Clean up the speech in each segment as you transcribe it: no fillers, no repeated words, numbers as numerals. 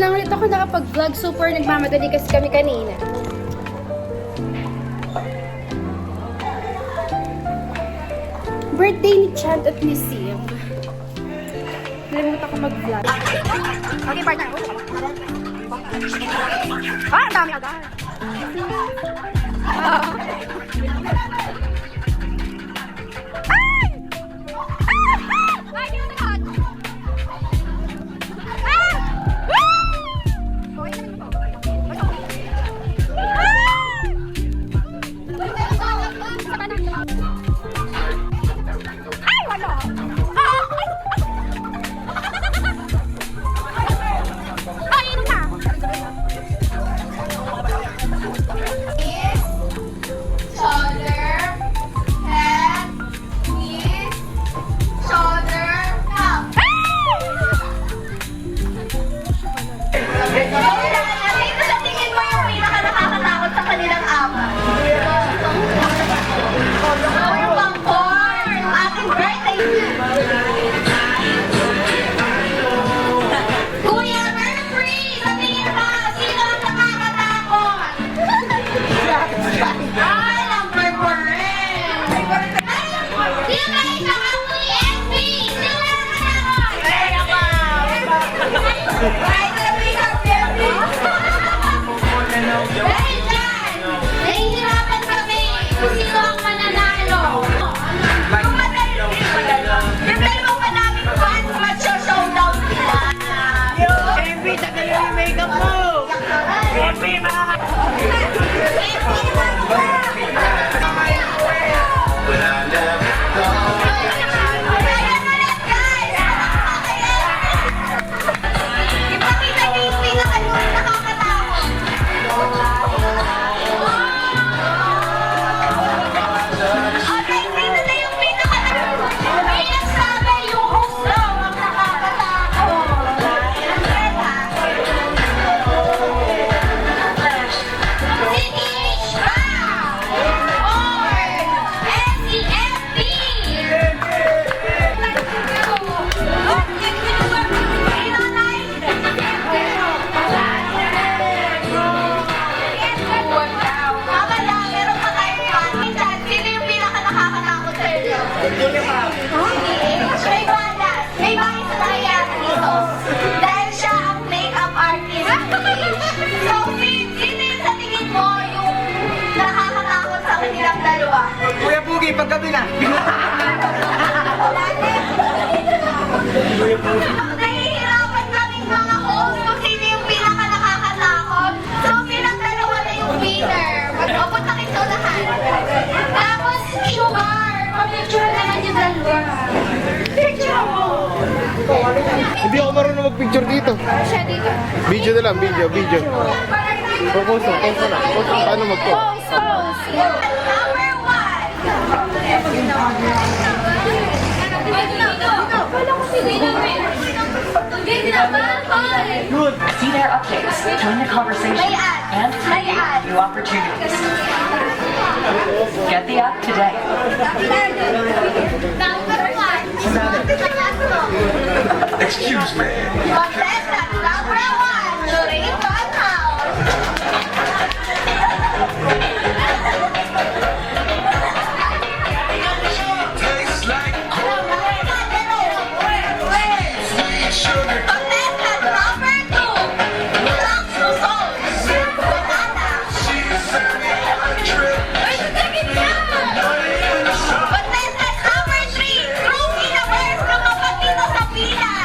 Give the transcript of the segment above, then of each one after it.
lang ulit ako nakapag-vlog. Super nagmamadali kasi kami kanina. Birthday ni Chant at ni Siv. Nalimutan ko mag-vlog. Okay, partner. Ah, ang dami agad. Kuya Pugi, paggabi na. Nahihirapan kaming mga host kung sino yung pinaka-nakakatakot. So, pinag-dalawa na yung winner. Mag-opot na kayo lahat. Tapos, sugar. Pag-picture naman yung dalawa. Picture mo. Hindi ako marunong mag-picture dito. Siya dito. Video na lang, video. Post na. Paano mag-post? Pose. Number one. See their updates, join the conversation, and create new opportunities. Get the app today. Number one. Excuse me. Contestant number one. Lorraine Funhouse. Tastes like sweet sugar. Contestant number two. Rock Susan. She's having a trip. Contestant number three. Rookie na first na kapatid sa pila.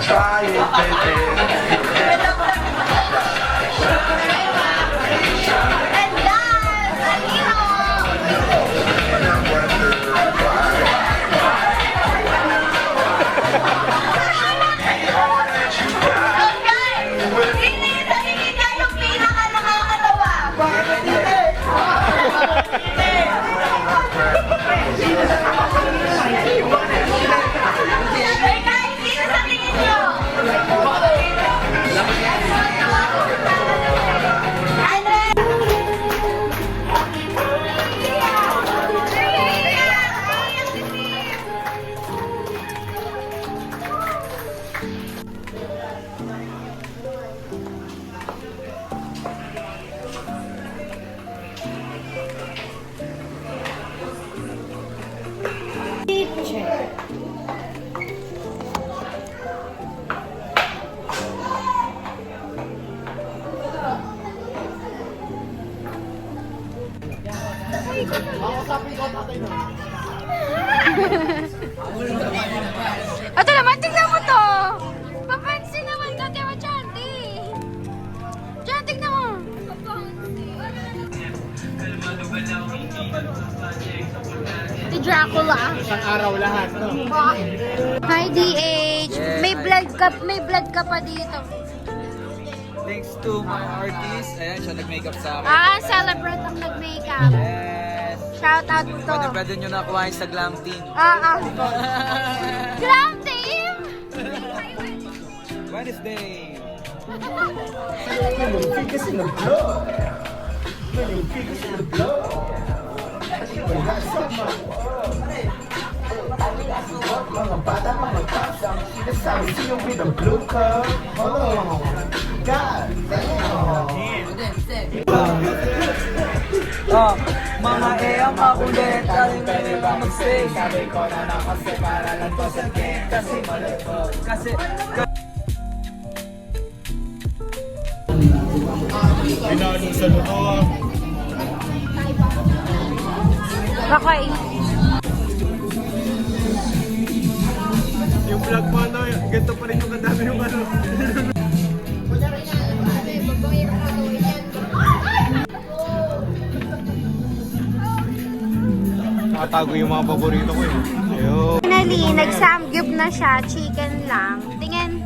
try it, baby. And dance! Aliho! Okay! Sino yung sa tingin niya yung pinaka nakakatawa? Hey guys, sino sa tingin niyo? Ito naman, tignan mo to! Papansin naman ka, Tewa Chanti! Diyan, tignan mo! Si Dracula. Isang araw lahat, no? Hi, DH! May blood ka pa dito. Thanks to my artist. Ayan, siya nag-makeup sa akin. Celebrate ang nag-makeup. Yes. Shout out to. Pwede nyo na kuhain sa Glam Team. Glam Team! Wednesday. Mga ang makulit, tayo na mag-stay. Sabi ko na kasi para lang to sa game. Kasi malipot. Kasi... Pinalo sa luto. Okay. Yung vlog mo, ano, ganito pa rin yung kadami yung ano. Nakatago yung mga paborito ko eh. Ayun. Finally, nag-samgyup na siya. Chicken lang. Tingin.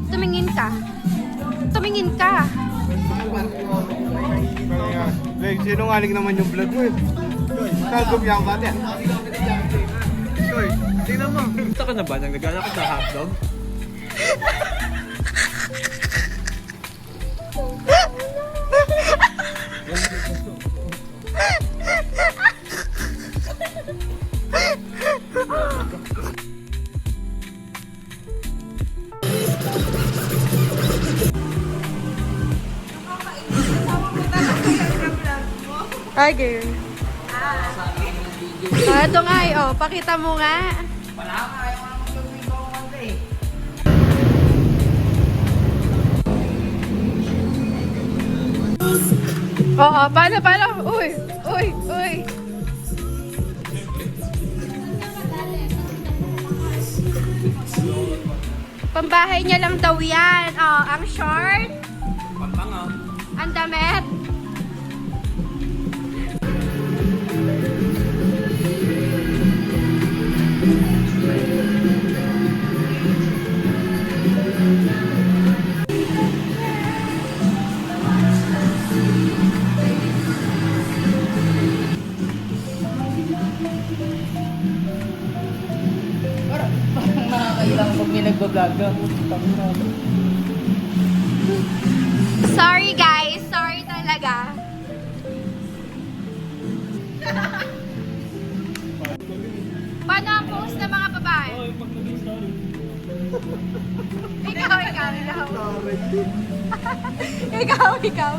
Tumingin ka. Tumingin ka. Like, sinungaling naman yung vlog mo eh. Kagom yan ka din. Koy, tingnan mo. Gusto ka na ba nang nagana ka sa hotdog? Hi, girl. Ito nga eh, oh. Pakita mo nga. Oo, paano? Uy. Pambahay niya lang daw yan. Oh, ang short. Ang damit. Nakakailang pag may nagbablog ka. Sorry guys, sorry talaga. Paano ang post ng mga babae? Ikaw. ikaw.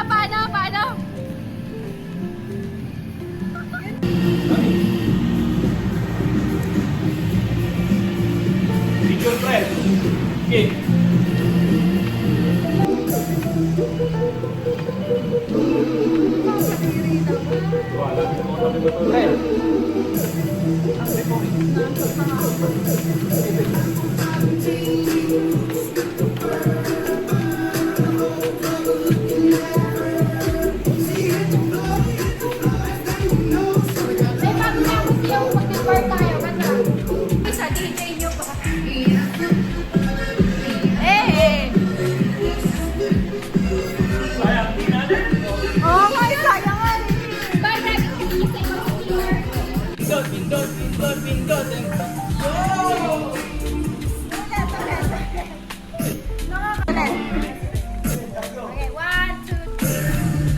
Paano? May pag-tapos yung mag-depart tayo. Ganda. Sa DJ nyo pa. Eh! Oh my sayang! Bye, Okay, 1, 2, 3.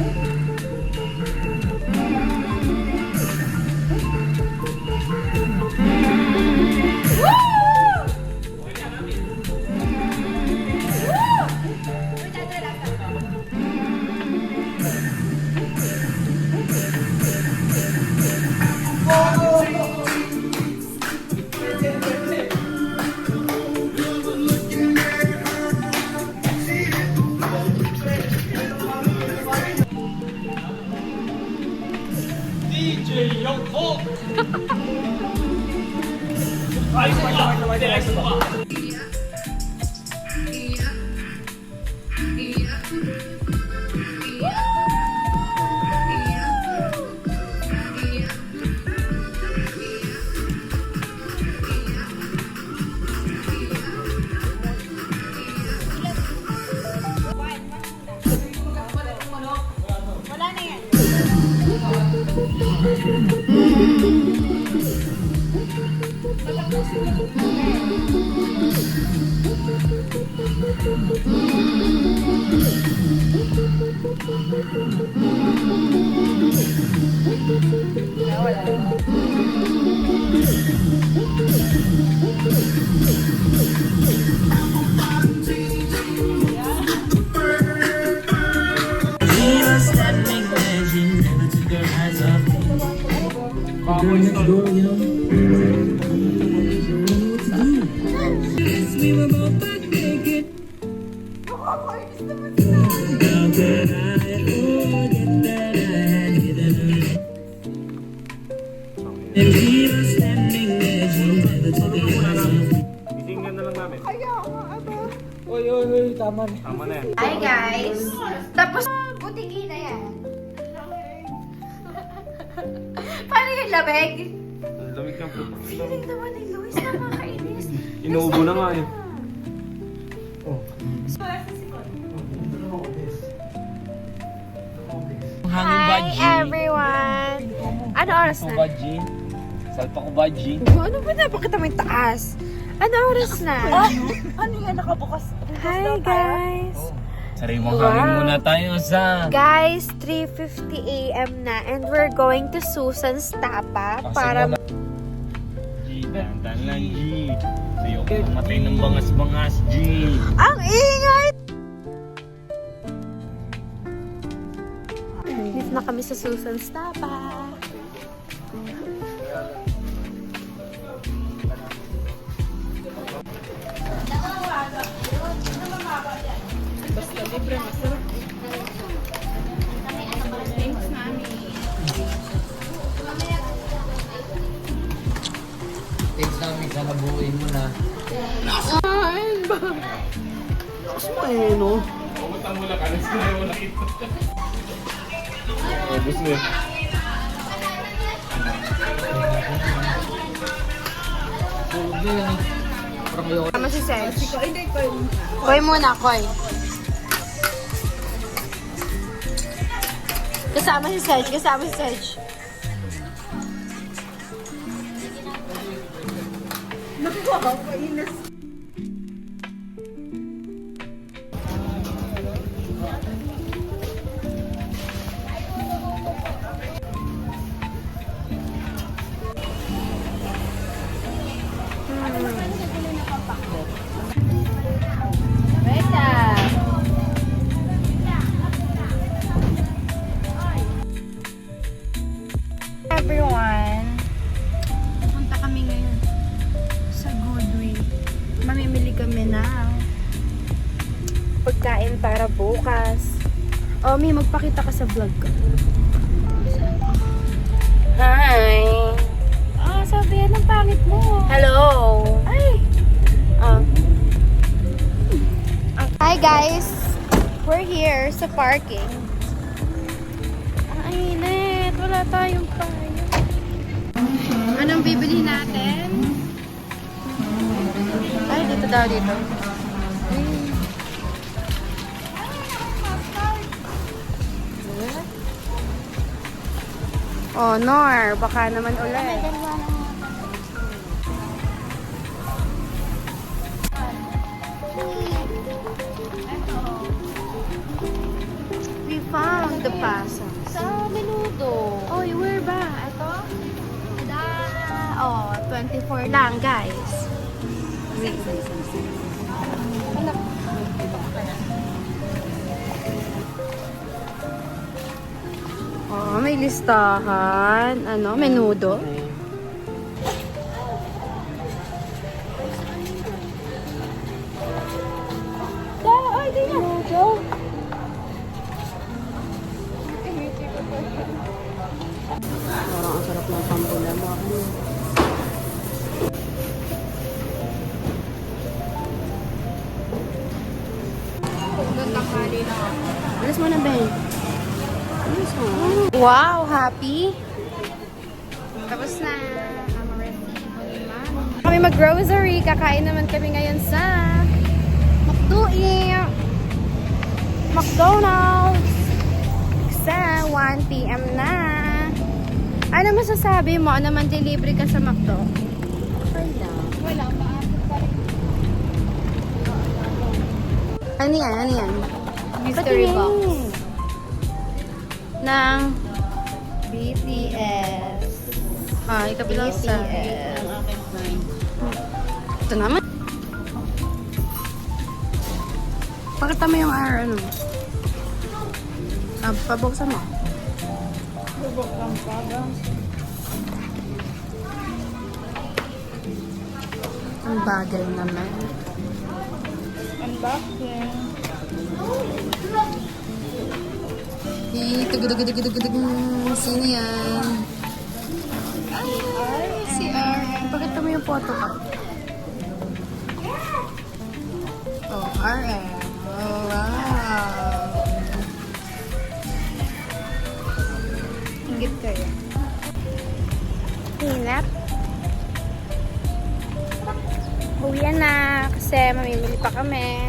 Wala na yan. Gising na lang namin. Oy, oy, oy, tama na. Tama na yan. Hi guys! Tapos, butiki na yan. Paano yung lamig? Ang lamig ng puto. Feeling naman ni Luis nakakainis. Inuubo na nga eh. Hi everyone! Ano oras na? Baji. Salpa ko baji. Ano ba napakita mo yung taas? Ano oras na? Ano yan, nakabukas? Hi guys! Sariwang hangin muna tayo sa... Guys, 3:50 a.m. na and we're going to Susan's Tapa para... G, dantan lang G. Ayoko mamatay ng bangas-bangas G. Ang ingay! Dito na kami sa Susan's Tapa. Thanks namin, sana buuin mo na. Ubus na eh. Tama si Sedge. Koy muna, Koy. Kasama si Sedge, kasama si Sedge. Everyone, punta kami ngayon sa Goodwill. Mamimili kami na pagkain para bukas. Omi, magpakita ka sa vlog ko. Hi! sabihan ng pangit mo. Hello! Ay! Ah. Hi guys! We're here sa parking. Ang init. Wala tayong payo. Anong bibili natin? Ay, dito daw dito. Oh, Nor. Baka naman ulit. We found the pasas. Sa menudo. Oy, where ba? Ito? Oh, 24 lang, guys. Oh, may listahan. Ano, menudo. Ay, di na. Menudo. Parang ang sarap ng pambula mo. Alas mo na, Ben. Alas mo. Wow, happy. Tapos na. Kami mag-grocery. Kakain naman kami ngayon sa McDonald's. Sa 1 p.m. na. Ano masasabi mo? Ano man delivery ka sa McDo? Wala. Maapit pa rin. Ano yan? Ano yan? Mystery box. Ng BTS. ikabilang sa BTS. ito naman. Pakita mo yung ano. Pabuksan mo. Ang bagal naman. Unboxing. Sino yan? Si R. Pakita mo yung photo ko. Oh, RM. Oh, wow. Ingit kayo. Hinap. Uwian na kasi mamimili pa kami.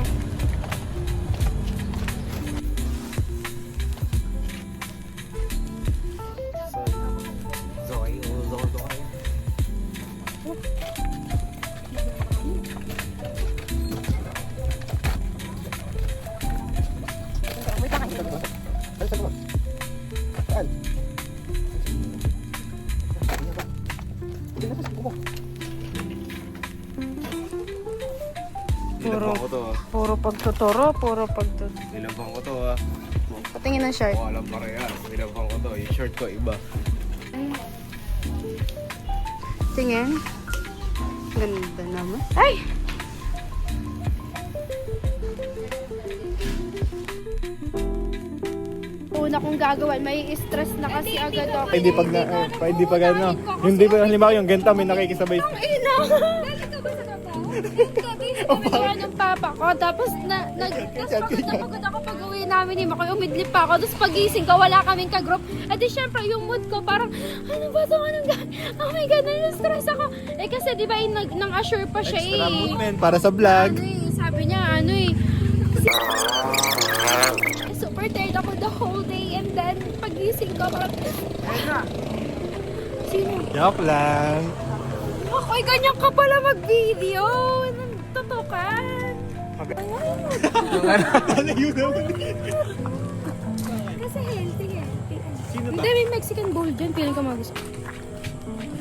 Nilabang ko to ah. Puro pagtuturo, puro pagtuturo. Nilabang ko to ah. Patingin ng shirt. O alam parehas. Nilabang ko to. Yung shirt ko iba. Tingin. Ganda naman. Ay! Una kong gagawin, may stress na kasi agad ako. Hindi pag ano. Hindi pa halimbawa yung genta may nakikisabay. Ina! Pagkakas ng papa ko, tapos pagod na pagod ako pag uwi namin ni Makoy, umidlip pa ako, tapos pagising ko, wala kaming ka-group. At di syempre, yung mood ko, parang, ano ba ito, oh my God, na-stress ako. Eh kasi di ba, nang assure pa siya Extra eh. movement para sa vlog. Sabi niya, super tired ako the whole day, and then, pagising ko, parang, sino? Joke lang. Ay, ganyan ka pala mag-video. Tutukan. Ano yun naman? Kasi healthy. Hindi, may Mexican bowl dyan. Piling ka mag-gusto.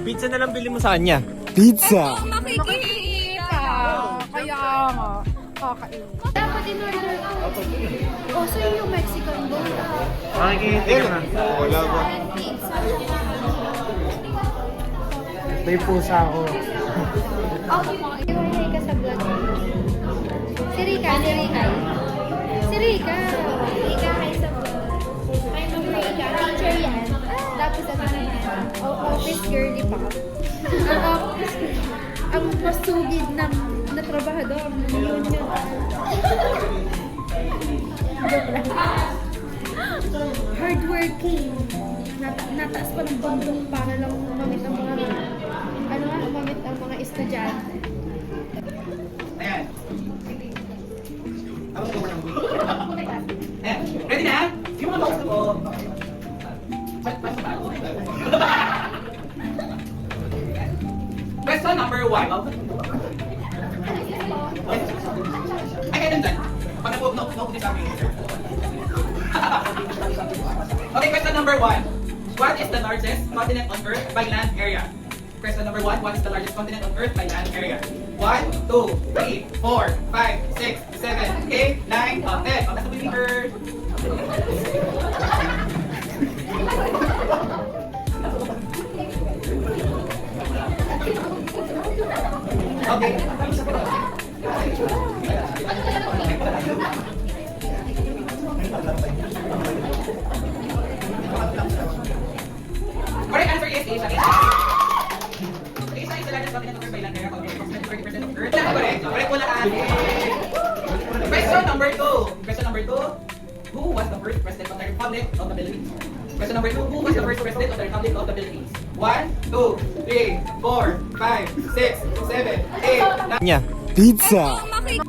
Pizza na lang bili mo sa kanya. Pizza! Makikita. Kaya nga. Kakain. Dapat in-order ko. Oh, so yung Mexican bowl. Makikita ka na. Wala ba? May pusa ako. Okay mo. Iwanay ka sa vlog. Si Rika. Si Rika, hi sa vlog. Hi, Ma'am Rika. Teacher yan. Tapos ano naman. Office girly pa. ang masugid ng na trabahador. Yun yun. Joke lang. Hardworking. Nataas pa ng bundok para lang mamit ang mga mamit ang mga estudyante. Ayan. Ayan. Ready na? Yung mga gusto ko. Question number 1. Ay, ganun dyan. Pag nakuha sa amin. Okay, question number 1. What is the largest continent on Earth by land area? Question number 1. What is the largest continent on Earth by land area? 1, 2, 3, 4, 5, 6, 7, 8, 9, 10. Pagkas na paper. Okay. Correct answer is Asia. Asia is the largest continent on Earth by land area, approximately 30% of Earth. Correct. Correct wala Question number 2. Question number 2. Who was the first president of the Republic of the Philippines? Question number 2. Who was the first president of the Republic of the Philippines? 1, 2, 3, 4, 5, 6, 7, 8, 9. Nya. Pizza!